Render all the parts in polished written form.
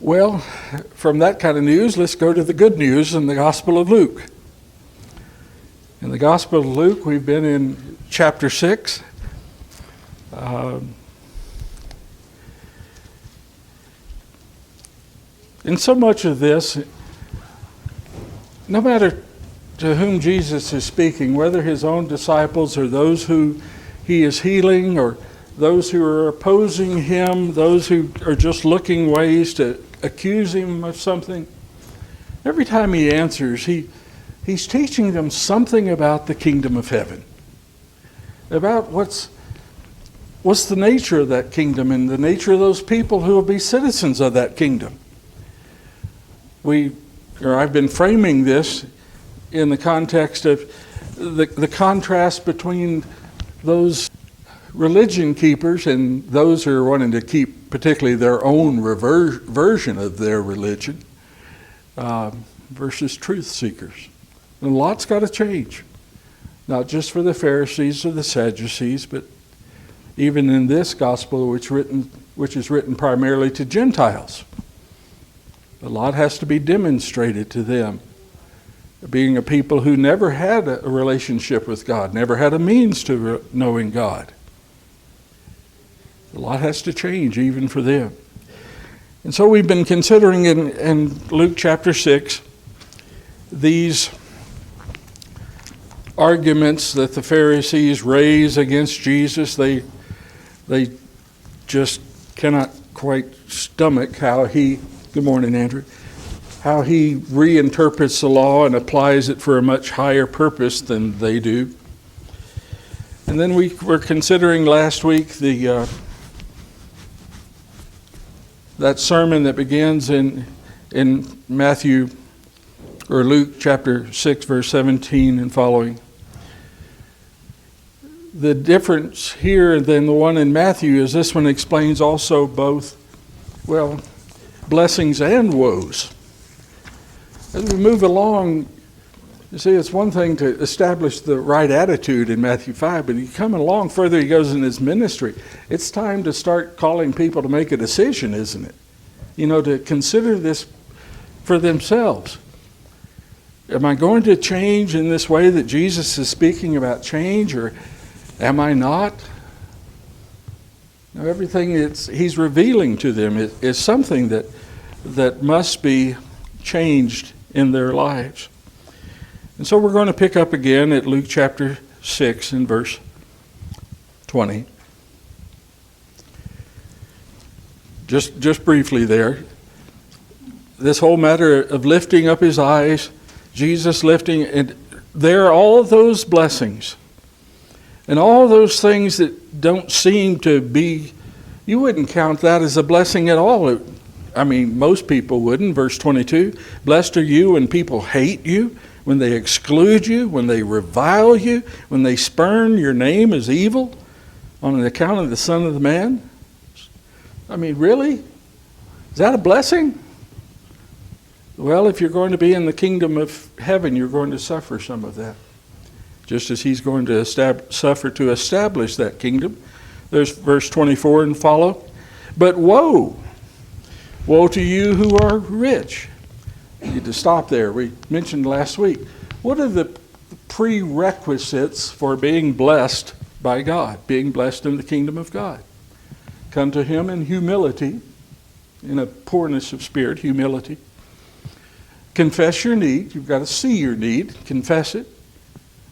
Well, from that kind of news, let's go to the good news in the Gospel of Luke. In the Gospel of Luke, we've been in chapter 6. In so much of this, no matter to whom Jesus is speaking, whether his own disciples or those who he is healing or those who are opposing him, those who are just looking ways to accuse him of something, every time he answers, he's teaching them something about the kingdom of heaven, about what's the nature of that kingdom and the nature of those people who will be citizens of that kingdom. I've been framing this in the context of the contrast between those religion keepers and those who are wanting to keep particularly their own version of their religion versus truth seekers. And a lot's got to change, not just for the Pharisees or the Sadducees, but even in this gospel, which is written primarily to Gentiles. A lot has to be demonstrated to them. Being a people who never had a relationship with God, never had a means to knowing God. A lot has to change even for them. And so we've been considering in Luke chapter 6 these arguments that the Pharisees raise against Jesus. They just cannot quite stomach how he, good morning, Andrew, how he reinterprets the law and applies it for a much higher purpose than they do. And then we were considering last week that sermon that begins in Matthew or Luke chapter 6, verse 17 and following. The difference here than the one in Matthew is this one explains also both, blessings and woes. As we move along, you see, it's one thing to establish the right attitude in Matthew 5, but coming along further, he goes in his ministry. It's time to start calling people to make a decision, isn't it? To consider this for themselves. Am I going to change in this way that Jesus is speaking about change, or am I not? Now, everything he's revealing to them is something that must be changed in their lives. And so we're going to pick up again at Luke chapter 6 and verse 20. Just briefly there. This whole matter of lifting up his eyes, Jesus lifting, and there are all of those blessings. And all those things that don't seem to be, you wouldn't count that as a blessing at all. Most people wouldn't. Verse 22, blessed are you when people hate you, when they exclude you, when they revile you, when they spurn your name as evil on account of the Son of the Man. Really? Is that a blessing? Well, if you're going to be in the kingdom of heaven, you're going to suffer some of that. Just as he's going to suffer to establish that kingdom. There's verse 24 and follow. But woe to you who are rich. I need to stop there. We mentioned last week. What are the prerequisites for being blessed by God, being blessed in the kingdom of God? Come to him in humility, in a poorness of spirit, humility. Confess your need. You've got to see your need, confess it,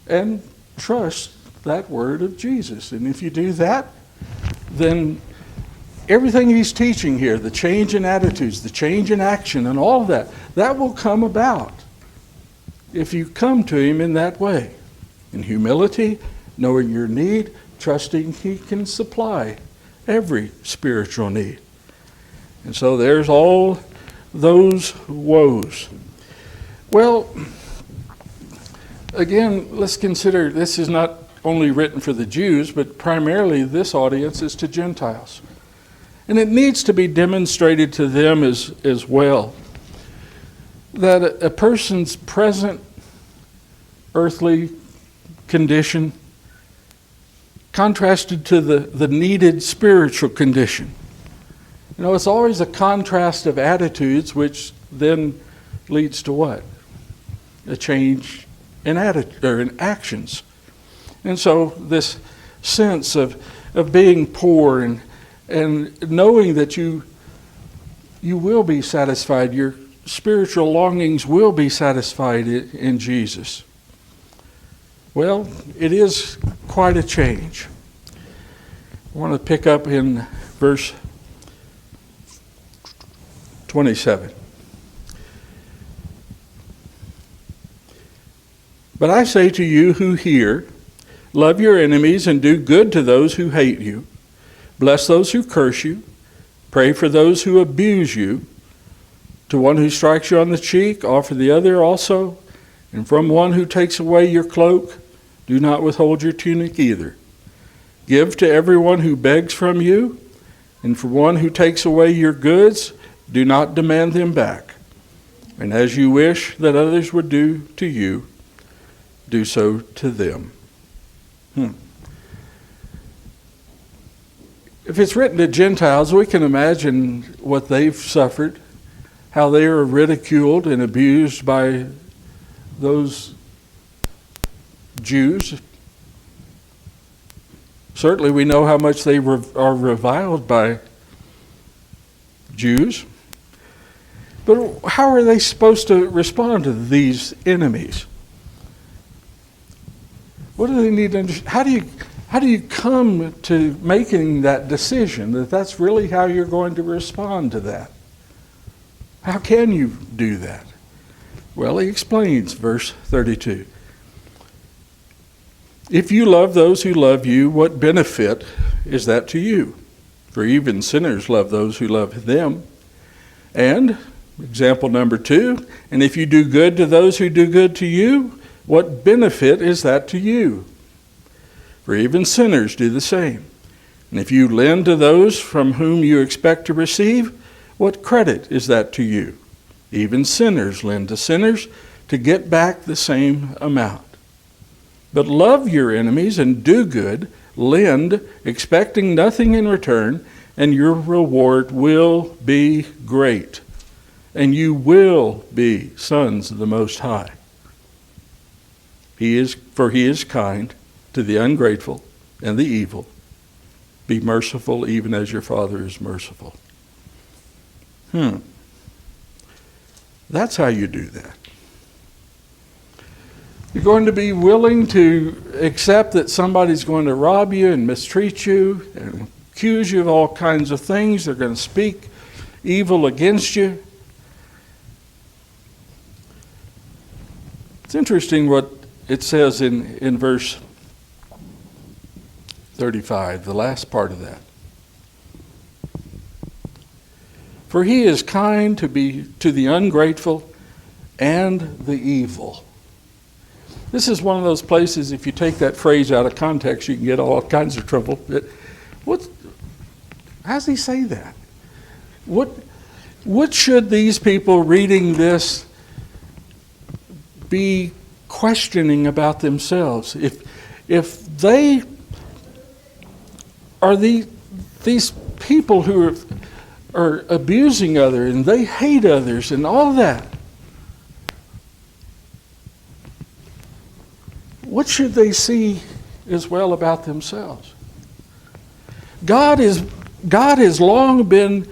and trust that word of Jesus. And if you do that, then everything he's teaching here, the change in attitudes, the change in action, and all of that will come about if you come to him in that way. In humility, knowing your need, trusting he can supply every spiritual need. And so there's all those woes. Well, again, let's consider this is not only written for the Jews, but primarily this audience is to Gentiles. And it needs to be demonstrated to them as well that a person's present earthly condition contrasted to the needed spiritual condition. It's always a contrast of attitudes, which then leads to what? A change in attitude or in actions. And so this sense of being poor and knowing that you will be satisfied, your spiritual longings will be satisfied in Jesus. Well, it is quite a change. I want to pick up in verse 27. But I say to you who hear, love your enemies and do good to those who hate you. Bless those who curse you. Pray for those who abuse you. To one who strikes you on the cheek, offer the other also. And from one who takes away your cloak, do not withhold your tunic either. Give to everyone who begs from you, and for one who takes away your goods, do not demand them back. And as you wish that others would do to you, do so to them. If it's written to Gentiles, we can imagine what they've suffered, how they are ridiculed and abused by those Jews. Certainly we know how much they are reviled by Jews. But how are they supposed to respond to these enemies? What do they need to understand? How do you come to making that decision that that's really how you're going to respond to that? How can you do that? Well, he explains, verse 32. If you love those who love you, what benefit is that to you? For even sinners love those who love them. And, example number 2, and if you do good to those who do good to you, what benefit is that to you? For even sinners do the same. And if you lend to those from whom you expect to receive, what credit is that to you? Even sinners lend to sinners to get back the same amount. But love your enemies and do good, lend, expecting nothing in return, and your reward will be great. And you will be sons of the Most High. He is kind to the ungrateful and the evil. Be merciful even as your Father is merciful. That's how you do that. You're going to be willing to accept that somebody's going to rob you and mistreat you and accuse you of all kinds of things. They're going to speak evil against you. It's interesting what it says in verse 35, the last part of that. For he is kind to the ungrateful and the evil. This is one of those places, if you take that phrase out of context, you can get all kinds of trouble. How does he say that? What should these people reading this be questioning about themselves? If they are these people who are abusing others and they hate others and all that, what should they see as well about themselves? God has long been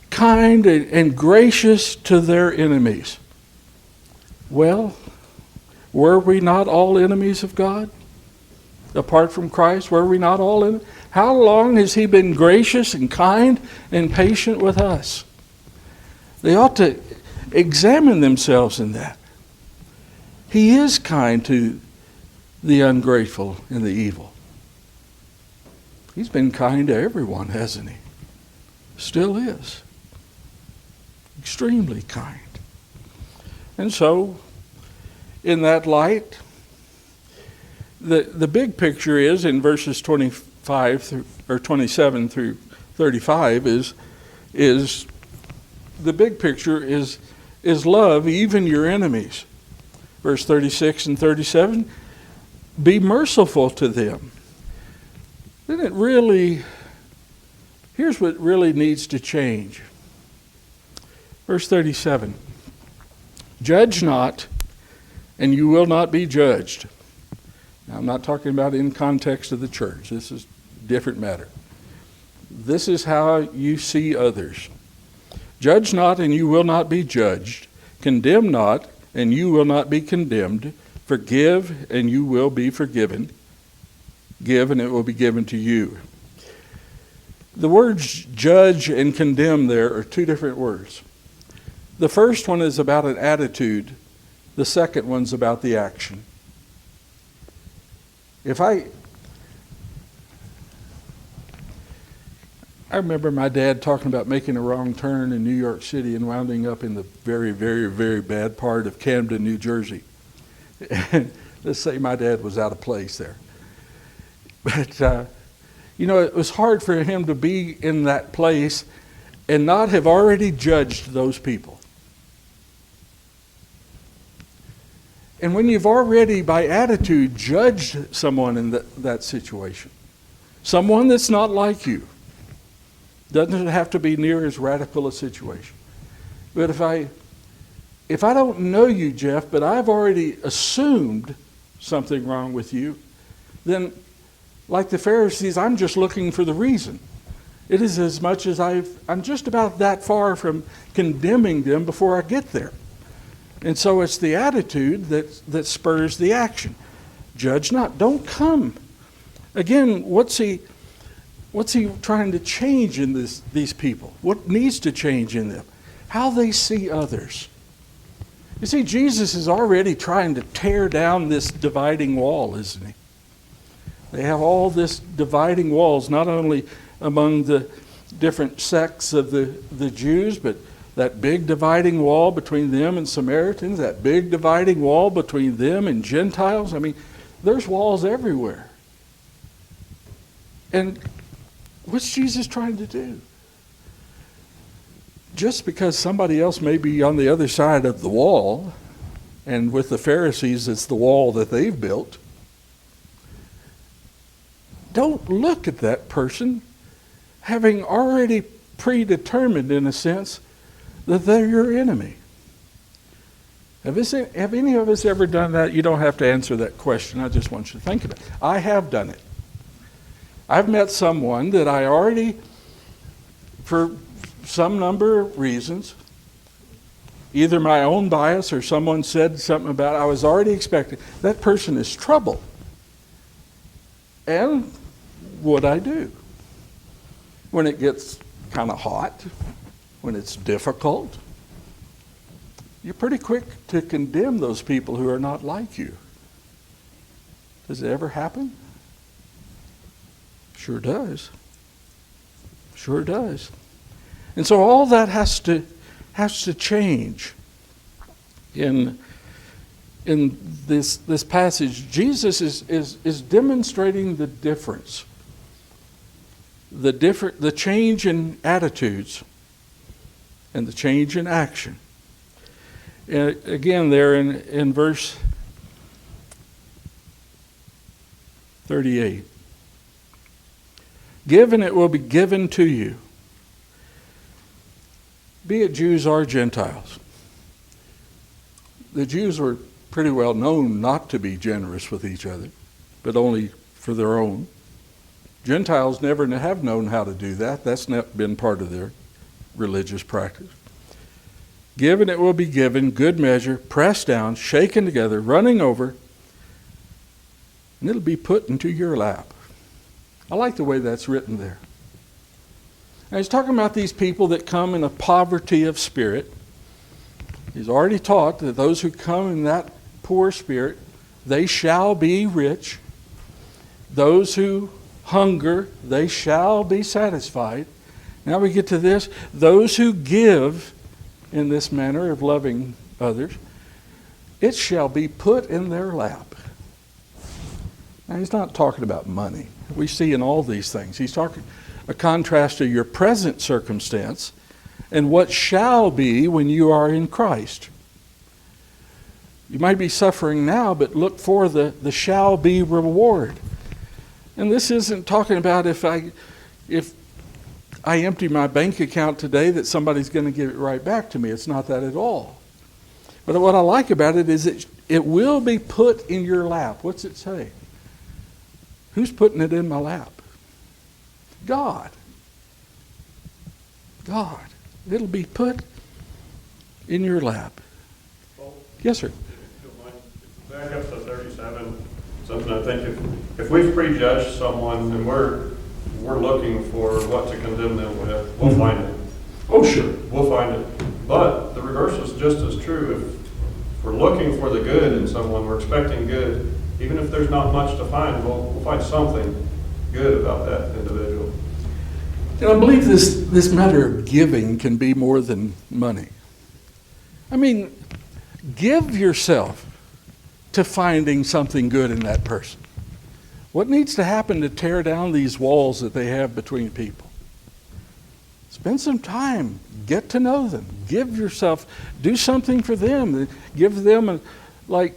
kind and gracious to their enemies. Well, were we not all enemies of God? Apart from Christ, were we not all enemies? How long has he been gracious and kind and patient with us? They ought to examine themselves in that. He is kind to the ungrateful and the evil. He's been kind to everyone, hasn't he? Still is. Extremely kind. And so, in that light, the big picture is in verses 27 through 35 is the big picture is love even your enemies. Verse 36 and 37, be merciful to them. Isn't it really Here's what really needs to change. Verse 37. Judge not, and you will not be judged. Now, I'm not talking about in context of the church. This is a different matter. This is how you see others. Judge not, and you will not be judged. Condemn not, and you will not be condemned. Forgive, and you will be forgiven. Give, and it will be given to you. The words judge and condemn there are two different words. The first one is about an attitude. The second one's about the action. I remember my dad talking about making a wrong turn in New York City and wounding up in the very, very, very bad part of Camden, New Jersey. And let's say my dad was out of place there. But, it was hard for him to be in that place and not have already judged those people. And when you've already, by attitude, judged someone in that situation, someone that's not like you, doesn't have to be near as radical a situation. But if I don't know you, Jeff, but I've already assumed something wrong with you, then, like the Pharisees, I'm just looking for the reason. It is as much as I'm just about that far from condemning them before I get there. And so it's the attitude that spurs the action. Judge not. Don't come. Again, what's he trying to change in these people? What needs to change in them? How they see others. You see, Jesus is already trying to tear down this dividing wall, isn't he? They have all this dividing walls, not only among the different sects of the Jews, but that big dividing wall between them and Samaritans, that big dividing wall between them and Gentiles. I mean, there's walls everywhere. And what's Jesus trying to do? Just because somebody else may be on the other side of the wall, and with the Pharisees, it's the wall that they've built, don't look at that person having already predetermined, in a sense, that they're your enemy. Have any of us ever done that? You don't have to answer that question. I just want you to think about it. I have done it. I've met someone that I already, for some number of reasons, either my own bias or someone said something about it, I was already expecting, that person is trouble. And what I do? When it gets kind of hot, when it's difficult, you're pretty quick to condemn those people who are not like you. Does it ever happen? Sure does. Sure does. And so all that has to change in this passage. Jesus is demonstrating the difference. The change in attitudes and the change in action. And again, there in verse 38. Give and it will be given to you. Be it Jews or Gentiles. The Jews were pretty well known not to be generous with each other, but only for their own. Gentiles never have known how to do that. That's not been part of their religious practice. Give and it will be given, good measure, pressed down, shaken together, running over, and it'll be put into your lap. I like the way that's written there. And he's talking about these people that come in a poverty of spirit. He's already taught that those who come in that poor spirit, they shall be rich. Those who hunger, they shall be satisfied. Now we get to this. Those who give in this manner of loving others, it shall be put in their lap. Now he's not talking about money. We see in all these things. He's talking a contrast to your present circumstance and what shall be when you are in Christ. You might be suffering now, but look for the shall be reward. And this isn't talking about if I empty my bank account today that somebody's going to give it right back to me. It's not that at all. But what I like about it is it will be put in your lap. What's it say? Who's putting it in my lap? God. God. It'll be put in your lap. Well, Yes, sir. if you don't mind, back up to 37, something I think if we've prejudged someone and we're looking for what to condemn them with, we'll find it. Oh, sure. We'll find it. But the reverse is just as true. If we're looking for the good in someone, we're expecting good, even if there's not much to find, we'll find something good about that individual. And I believe this matter of giving can be more than money. I mean, give yourself to finding something good in that person. What needs to happen to tear down these walls that they have between people? Spend some time. Get to know them. Give yourself. Do something for them. Give them, like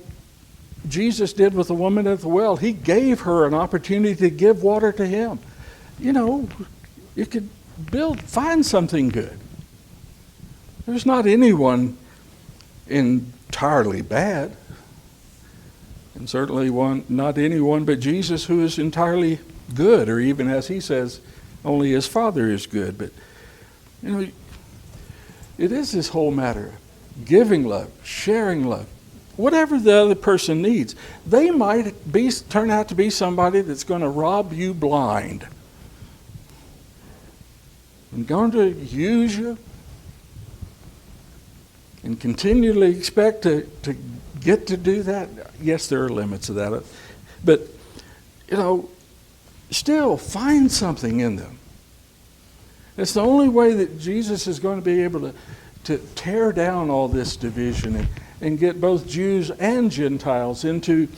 Jesus did with the woman at the well. He gave her an opportunity to give water to him. You know, you could find something good. There's not anyone entirely bad. And certainly not anyone but Jesus who is entirely good, or even as he says, only his Father is good. But, you know, it is this whole matter of giving love, sharing love, whatever the other person needs. They might turn out to be somebody that's going to rob you blind and going to use you and continually expect to get to do that. Yes, there are limits to that. But, you know, still find something in them. It's the only way that Jesus is going to be able to tear down all this division and get both Jews and Gentiles into,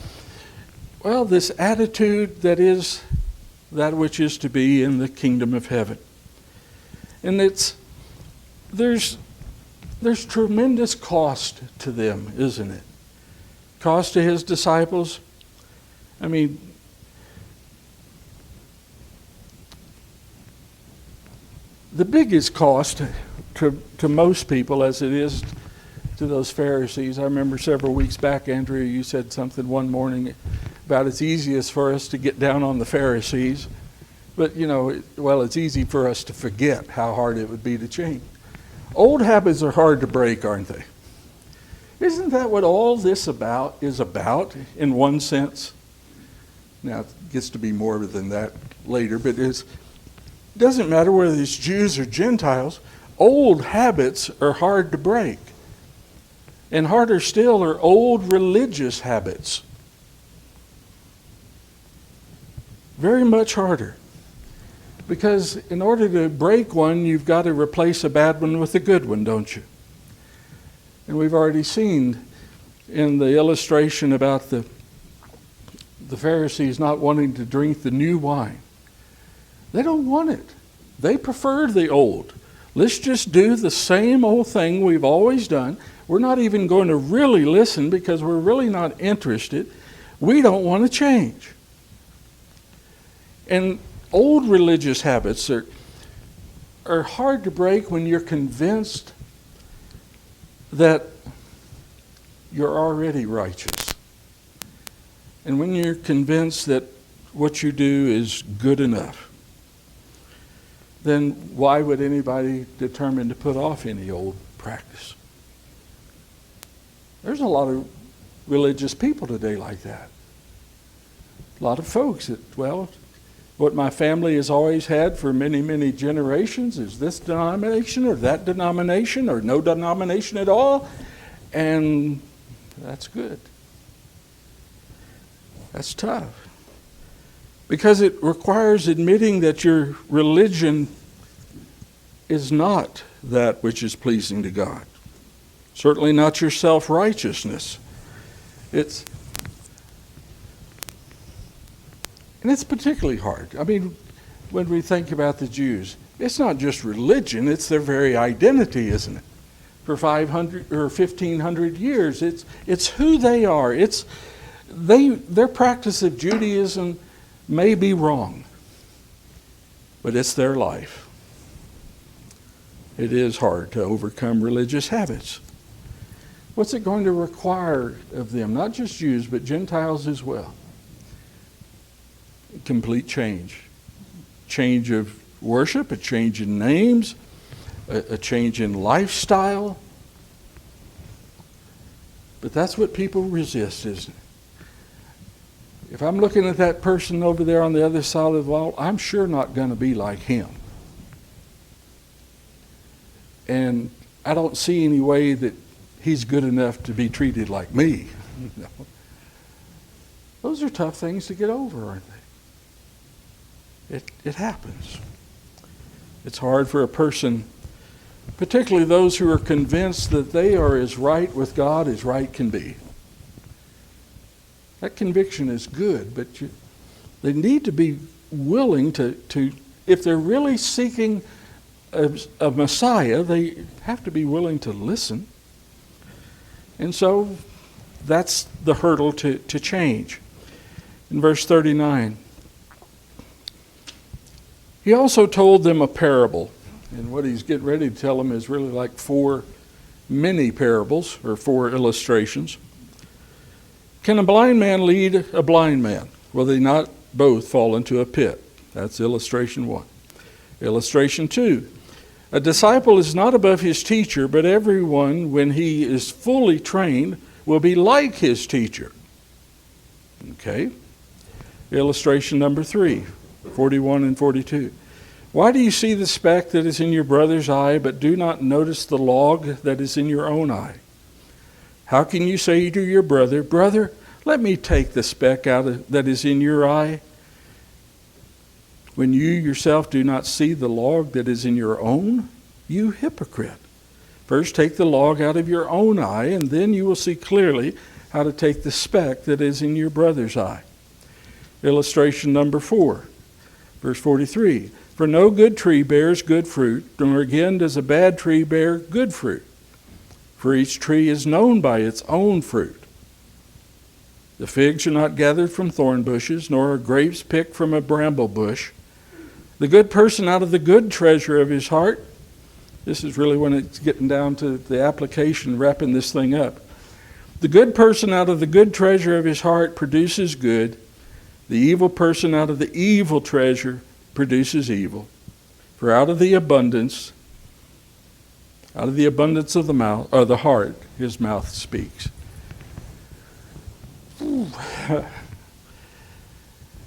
well, this attitude that is that which is to be in the kingdom of heaven. And there's tremendous cost to them, isn't it? Cost to his disciples. I mean, the biggest cost to most people, as it is to those Pharisees. I remember several weeks back, Andrea, you said something one morning about it's easiest for us to get down on the Pharisees. But, you know, it's easy for us to forget how hard it would be to change. Old habits are hard to break, aren't they? Isn't that what all this is about, in one sense? Now, it gets to be more than that later, but it doesn't matter whether it's Jews or Gentiles, old habits are hard to break. And harder still are old religious habits. Very much harder. Because in order to break one, you've got to replace a bad one with a good one, don't you? And we've already seen in the illustration about the Pharisees not wanting to drink the new wine. They don't want it. They prefer the old. Let's just do the same old thing we've always done. We're not even going to really listen because we're really not interested. We don't want to change. And old religious habits are hard to break when you're convinced that you're already righteous. And when you're convinced that what you do is good enough, then why would anybody determine to put off any old practice? There's a lot of religious people today like that. A lot of folks that, what my family has always had for many, many generations is this denomination or that denomination or no denomination at all, and that's good. That's tough. Because it requires admitting that your religion is not that which is pleasing to God. Certainly not your self-righteousness. And it's particularly hard. I mean, when we think about the Jews, it's not just religion, it's their very identity, isn't it? For 500 or 1,500 years, it's who they are. Their practice of Judaism may be wrong, but it's their life. It is hard to overcome religious habits. What's it going to require of them? Not just Jews, but Gentiles as well. Complete change. Change of worship, a change in names, a change in lifestyle. But that's what people resist, isn't it? If I'm looking at that person over there on the other side of the wall, I'm sure not going to be like him. And I don't see any way that he's good enough to be treated like me. Those are tough things to get over, aren't they? It happens. It's hard for a person, particularly those who are convinced that they are as right with God as right can be. That conviction is good, but they need to be willing to, if they're really seeking a Messiah, they have to be willing to listen. And so that's the hurdle to change. In verse 39, he also told them a parable. And what he's getting ready to tell them is really like 4 mini parables, or 4 illustrations. Can a blind man lead a blind man? Will they not both fall into a pit? That's illustration 1. Illustration 2. A disciple is not above his teacher, but everyone, when he is fully trained, will be like his teacher. Okay. Illustration number 3, 41 and 42. Why do you see the speck that is in your brother's eye, but do not notice the log that is in your own eye? How can you say to your brother, Brother, let me take the speck out that is in your eye, when you yourself do not see the log that is in your own? You hypocrite. First take the log out of your own eye, and then you will see clearly how to take the speck that is in your brother's eye. Illustration number 4, verse 43. For no good tree bears good fruit, nor again does a bad tree bear good fruit. For each tree is known by its own fruit. The figs are not gathered from thorn bushes, nor are grapes picked from a bramble bush. The good person out of the good treasure of his heart, this is really when it's getting down to the application, wrapping this thing up. The good person out of the good treasure of his heart produces good. The evil person out of the evil treasure produces evil. For out of the abundance of the mouth, or the heart, his mouth speaks.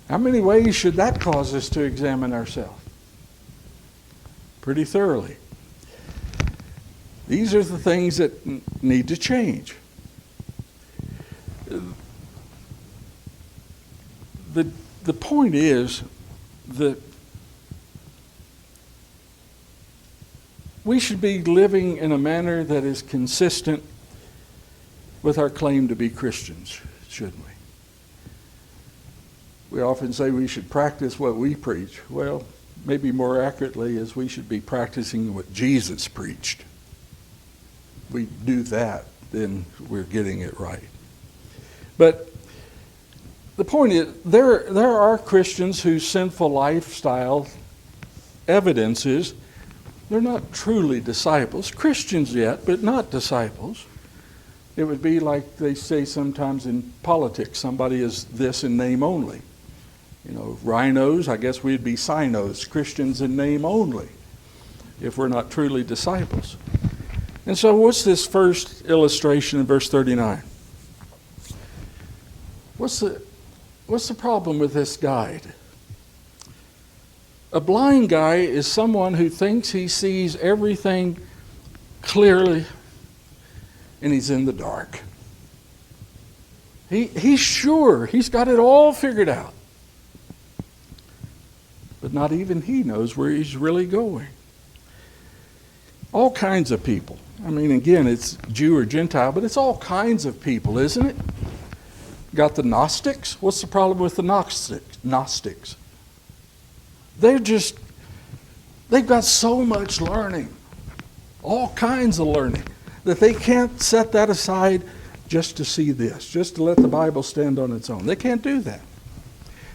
How many ways should that cause us to examine ourselves? Pretty thoroughly. These are the things that need to change. The point is that we should be living in a manner that is consistent with our claim to be Christians, shouldn't we? We often say we should practice what we preach. Well, maybe more accurately is we should be practicing what Jesus preached. If we do that, then we're getting it right. But the point is, there are Christians whose sinful lifestyle evidences they're not truly disciples. Christians yet, but not disciples. It would be like they say sometimes in politics, somebody is this in name only. You know, rhinos, I guess we'd be sinos, Christians in name only, if we're not truly disciples. And so what's this first illustration in verse 39? What's the problem with this guide? A blind guy is someone who thinks he sees everything clearly, and he's in the dark. He's sure he's got it all figured out. But not even he knows where he's really going. All kinds of people. I mean, again, it's Jew or Gentile, but it's all kinds of people, isn't it? Got the Gnostics. What's the problem with the Gnostics? They've got so much learning, all kinds of learning, that they can't set that aside just to see this, just to let the Bible stand on its own. They can't do that.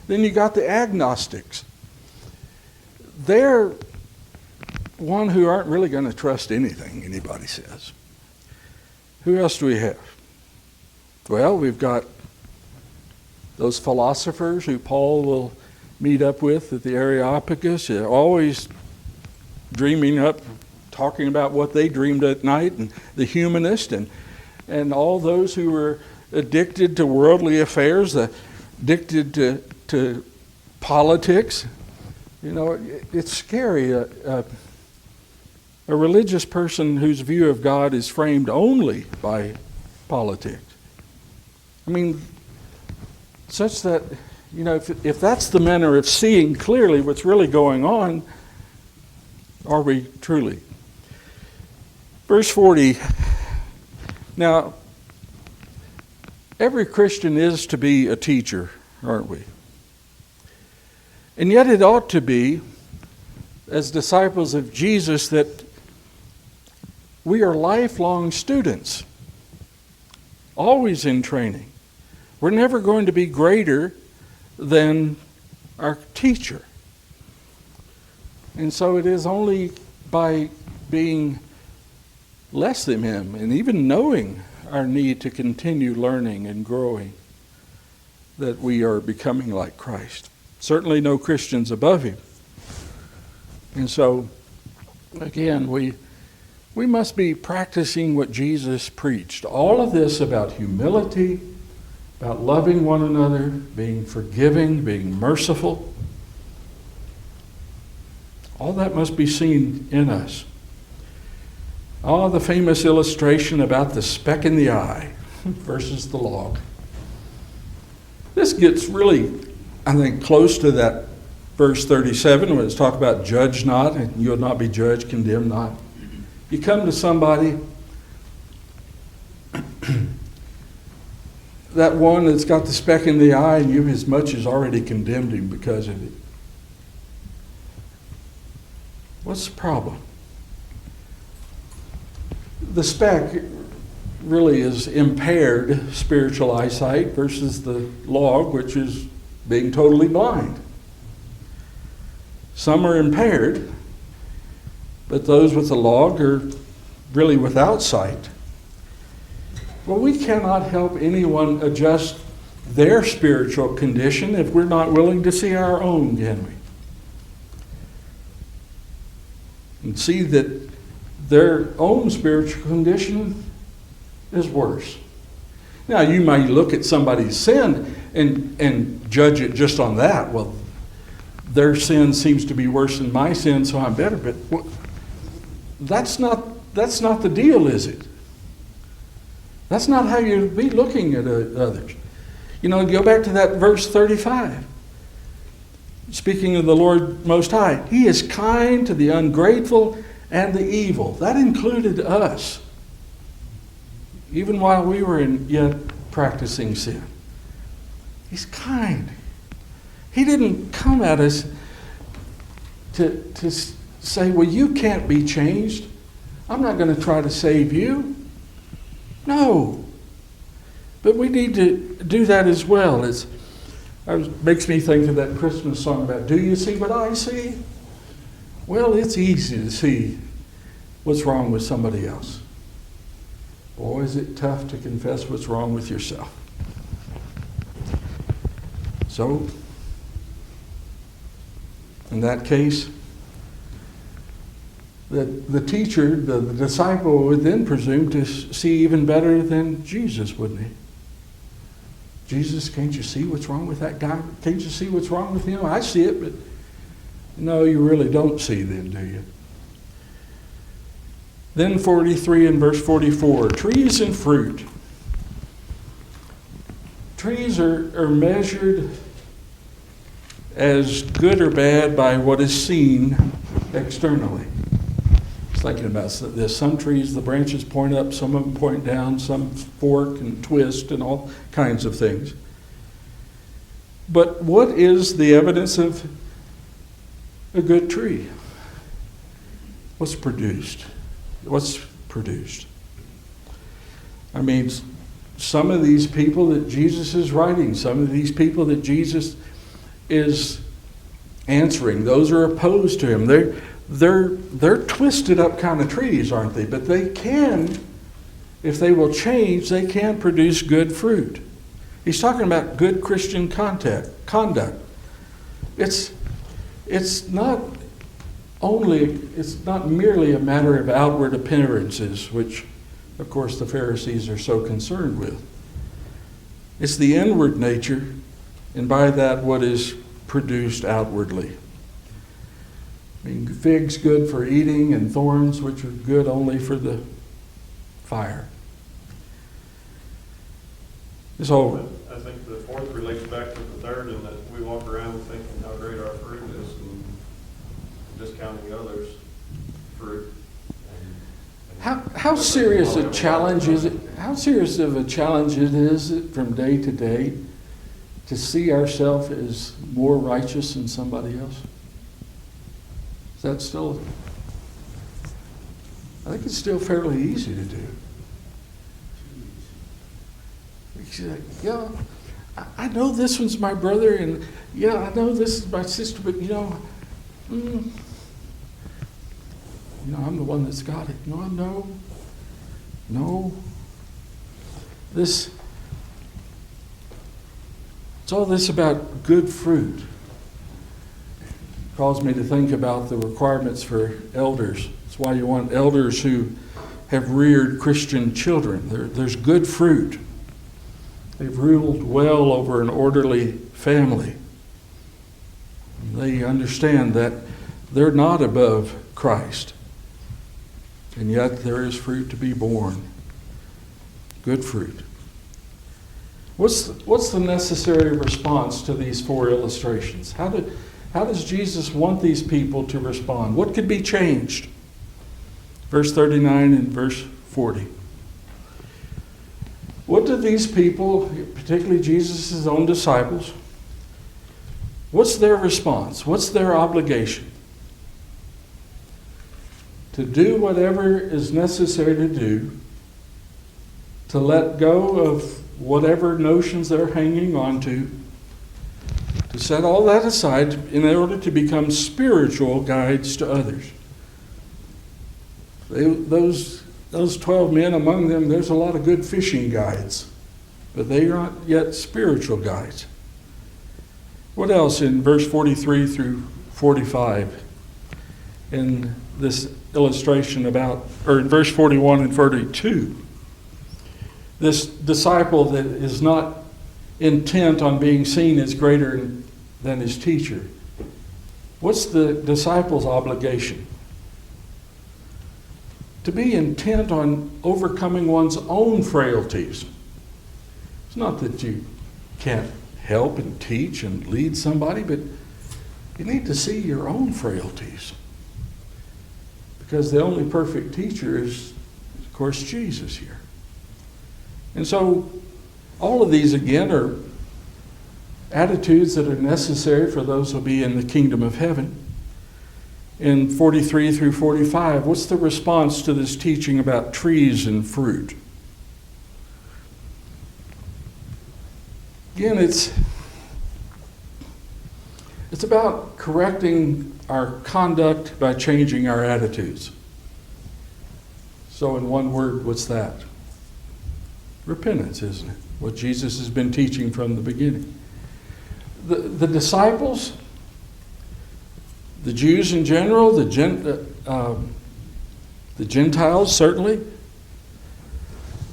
Then you got the agnostics. They're one who aren't really going to trust anything anybody says. Who else do we have? Well, we've got those philosophers who Paul will meet up with at the Areopagus. They're always dreaming up, talking about what they dreamed at night, and the humanist, and all those who were addicted to worldly affairs, addicted to politics. You know, it's scary. A religious person whose view of God is framed only by politics. I mean, such that, you know, if that's the manner of seeing clearly what's really going on, are we truly? Verse 40. Now, every Christian is to be a teacher, aren't we? And yet it ought to be, as disciples of Jesus, that we are lifelong students, always in training. We're never going to be greater than our teacher. And so it is only by being less than him and even knowing our need to continue learning and growing that we are becoming like Christ. Certainly no Christians above him. And so, again, we must be practicing what Jesus preached. All of this about humility, about loving one another, being forgiving, being merciful. All that must be seen in us. Oh, the famous illustration about the speck in the eye versus the log. This gets really, I think, close to that verse 37 when it's talked about judge not, and you'll not be judged, condemn not. You come to somebody, that one that's got the speck in the eye, and you as much as already condemned him because of it. What's the problem? The speck really is impaired spiritual eyesight versus the log, which is being totally blind. Some are impaired, but those with the log are really without sight. Well, we cannot help anyone adjust their spiritual condition if we're not willing to see our own, can we? And see that their own spiritual condition is worse. Now, you might look at somebody's sin and judge it just on that. Well, their sin seems to be worse than my sin, so I'm better. But that's not the deal, is it? That's not how you be looking at others. You know, go back to that verse 35. Speaking of the Lord Most High, He is kind to the ungrateful and the evil. That included us, even while we were yet practicing sin. He's kind. He didn't come at us to say, well, you can't be changed. I'm not going to try to save you. No. But we need to do that as well. It makes me think of that Christmas song about, do you see what I see? Well, it's easy to see what's wrong with somebody else. Boy, is it tough to confess what's wrong with yourself. So, in that case, the teacher, the disciple would then presume to see even better than Jesus, wouldn't he? Jesus, can't you see what's wrong with that guy? Can't you see what's wrong with him? I see it, but no, you really don't see then, do you? Then 43 and verse 44, trees and fruit. Trees are measured as good or bad by what is seen externally. Thinking about this. Some trees, the branches point up, some of them point down, some fork and twist and all kinds of things. But what is the evidence of a good tree? What's produced? What's produced? I mean, some of these people that Jesus is writing, some of these people that Jesus is answering, those are opposed to him. they're twisted up kind of trees, aren't they? But they can, if they will change, they can produce good fruit. He's talking about good Christian conduct. It's not merely a matter of outward appearances, which, of course, the Pharisees are so concerned with. It's the inward nature, and by that, what is produced outwardly. I mean, figs good for eating, and thorns which are good only for the fire. So, I think the fourth relates back to the third, in that we walk around thinking how great our fruit is and discounting others' fruit. how serious a challenge is it? How serious of a challenge it is from day to day to see ourselves as more righteous than somebody else? Is that still? I think it's still fairly easy to do. Yeah, I know this one's my brother, and yeah, I know this is my sister, but I'm the one that's got it. No. It's all this about good fruit. It calls me to think about the requirements for elders. That's why you want elders who have reared Christian children. There's good fruit. They've ruled well over an orderly family. They understand that they're not above Christ. And yet there is fruit to be borne. Good fruit. What's the necessary response to these four illustrations? How does Jesus want these people to respond? What could be changed? Verse 39 and verse 40. What do these people, particularly Jesus' own disciples, what's their response? What's their obligation? To do whatever is necessary to do, to let go of whatever notions they're hanging on to set all that aside in order to become spiritual guides to others. Those 12 men, among them, there's a lot of good fishing guides, but they aren't yet spiritual guides. What else in verse 43 through 45 in this illustration or in verse 41 and 42? This disciple that is not intent on being seen as greater than his teacher. What's the disciple's obligation? To be intent on overcoming one's own frailties. It's not that you can't help and teach and lead somebody, but you need to see your own frailties. Because the only perfect teacher is, of course, Jesus here. And so all of these, again, are attitudes that are necessary for those who will be in the kingdom of heaven. In 43 through 45, what's the response to this teaching about trees and fruit? Again, it's about correcting our conduct by changing our attitudes. So in one word, what's that? Repentance, isn't it? What Jesus has been teaching from the beginning. The disciples, the Jews in general, the Gentiles certainly,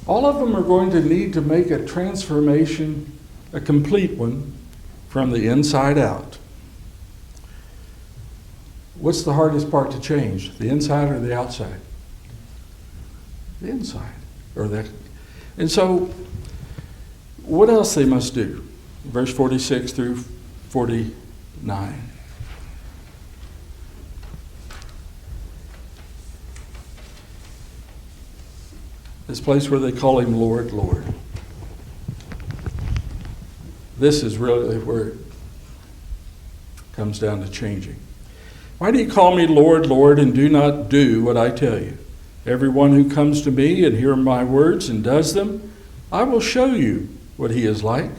all of them are going to need to make a transformation, a complete one, from the inside out. What's the hardest part to change, the inside or the outside? The inside. And so, what else they must do? Verse 46 through 49. This place where they call him Lord, Lord. This is really where it comes down to changing. Why do you call me Lord, Lord, and do not do what I tell you? Everyone who comes to me and hears my words and does them, I will show you what he is like.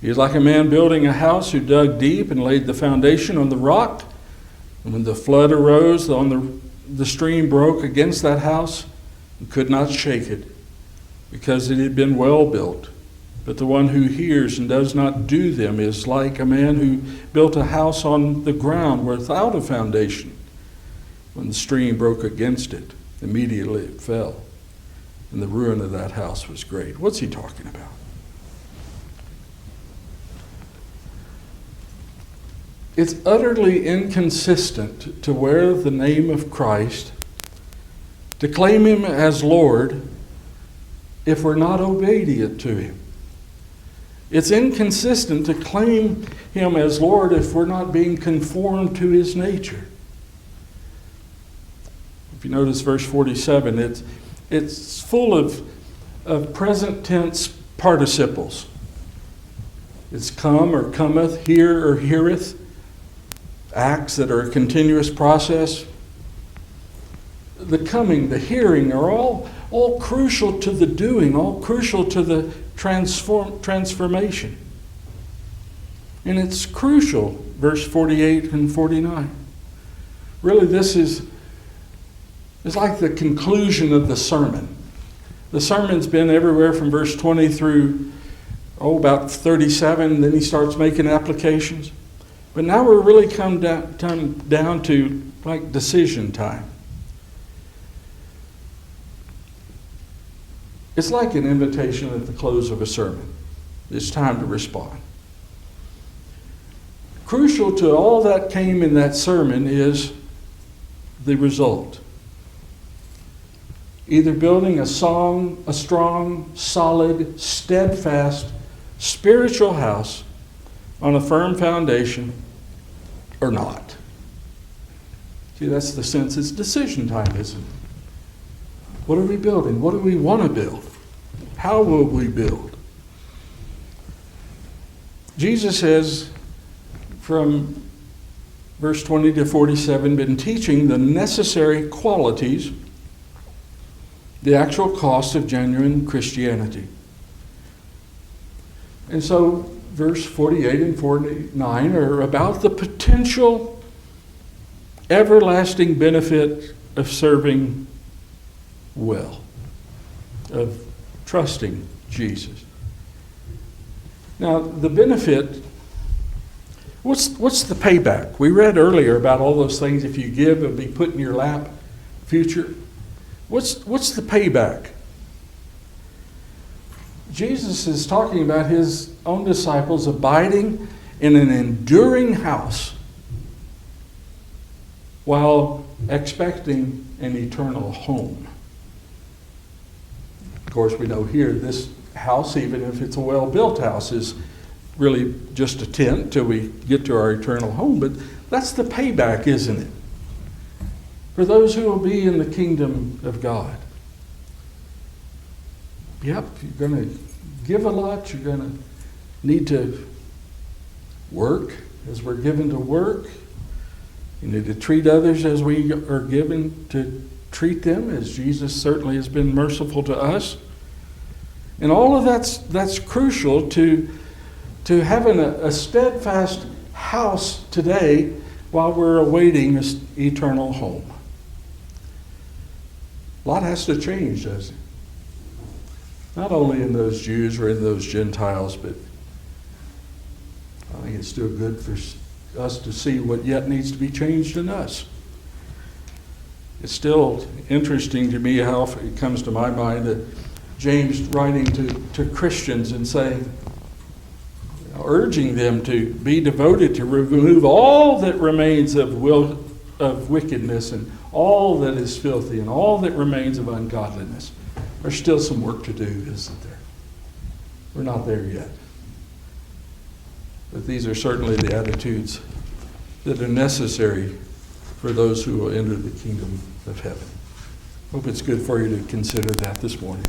He is like a man building a house who dug deep and laid the foundation on the rock. And when the flood arose, the stream broke against that house and could not shake it, because it had been well built. But the one who hears and does not do them is like a man who built a house on the ground without a foundation. When the stream broke against it, immediately it fell, and the ruin of that house was great. What's he talking about? It's utterly inconsistent to wear the name of Christ, to claim him as Lord, if we're not obedient to him. It's inconsistent to claim him as Lord if we're not being conformed to his nature. If you notice verse 47, it's full of present tense participles. It's come or cometh, hear or heareth, acts that are a continuous process. The coming, the hearing are all crucial to the doing, all crucial to the transformation. And it's crucial, verse 48 and 49. Really, this is like the conclusion of the sermon. The sermon's been everywhere from verse 20 through, about 37, then he starts making applications. But now we're really come down to like decision time. It's like an invitation at the close of a sermon. It's time to respond. Crucial to all that came in that sermon is the result. Either building a strong, solid, steadfast, spiritual house on a firm foundation or not. See, that's the sense. It's decision time, isn't it? What are we building? What do we want to build? How will we build? Jesus has, from verse 20 to 47, been teaching the necessary qualities, the actual cost of genuine Christianity. And so verse 48 and 49 are about the potential everlasting benefit of serving well, of trusting Jesus. Now, the benefit, what's the payback? We read earlier about all those things. If you give, it'll be put in your lap, future. What's the payback? Jesus is talking about his own disciples abiding in an enduring house while expecting an eternal home. Of course, we know here this house, even if it's a well-built house, is really just a tent till we get to our eternal home. But that's the payback, isn't it? For those who will be in the kingdom of God. Yep, you're going to give a lot. You're going to need to work as we're given to work. You need to treat others as we are given to treat them, as Jesus certainly has been merciful to us. And all of that's crucial to having a steadfast house today while we're awaiting this eternal home. A lot has to change, doesn't it? Not only in those Jews or in those Gentiles, but I think it's still good for us to see what yet needs to be changed in us. It's still interesting to me how it comes to my mind that James writing to Christians and saying, urging them to be devoted to remove all that remains of wickedness and all that is filthy and all that remains of ungodliness. There's still some work to do, isn't there? We're not there yet. But these are certainly the attitudes that are necessary for those who will enter the kingdom of heaven. Hope it's good for you to consider that this morning.